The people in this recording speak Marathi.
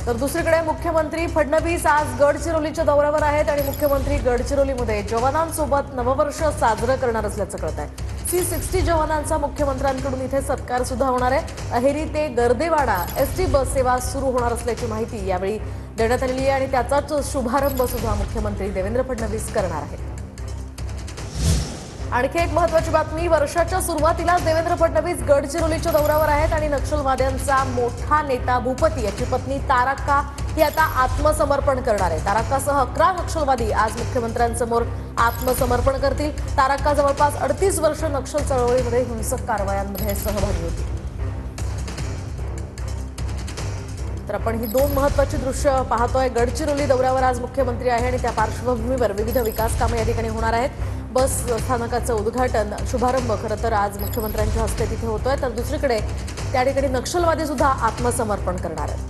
तर दुसरीकडे मुख्यमंत्री फडणवीस आज गडचिरोलीच्या दौऱ्यावर आहेत आणि मुख्यमंत्री गडचिरोलीमध्ये जवानांसोबत नववर्ष साजरं करणार असल्याचं कळत आहे। C60 जवानांचा मुख्यमंत्र्यांकडून इथे सत्कार सुद्धा होणार आहे। अहेरी ते गर्देवाडा एसटी बस सेवा सुरू होणार असल्याची माहिती यावेळी देण्यात आलेली आहे आणि त्याचाच शुभारंभ सुद्धा मुख्यमंत्री देवेंद्र फडणवीस करणार आहेत। आणखी एक महत्त्वाची बातमी, वर्षाच्या सुरुवातीला देवेंद्र फडणवीस गडचिरोलीच्या दौऱ्यावर आहेत आणि नक्षलवाद्यांचा मोठा नेता भूपती याची पत्नी तारक्का ही आता आत्मसमर्पण करणार आहे। तारक्कासह 11 नक्षलवादी आज मुख्यमंत्र्यांसमोर आत्मसमर्पण करतील। तारक्का जवळपास 38 वर्ष नक्षल चळवळीमध्ये हिंसक कारवायांमध्ये सहभागी होती। तर आपण ही दोन महत्त्वाची दृश्य पाहतोय। गडचिरोली दौऱ्यावर आज मुख्यमंत्री आहे आणि त्या पार्श्वभूमीवर विविध विकास कामे या ठिकाणी होणार आहेत। बस स्थानकाचं उद्घाटन शुभारंभ खरं तर आज मुख्यमंत्र्यांच्या हस्ते तिथे होतोय, तर दुसरीकडे त्या ठिकाणी नक्षलवादी सुद्धा आत्मसमर्पण करणार आहेत।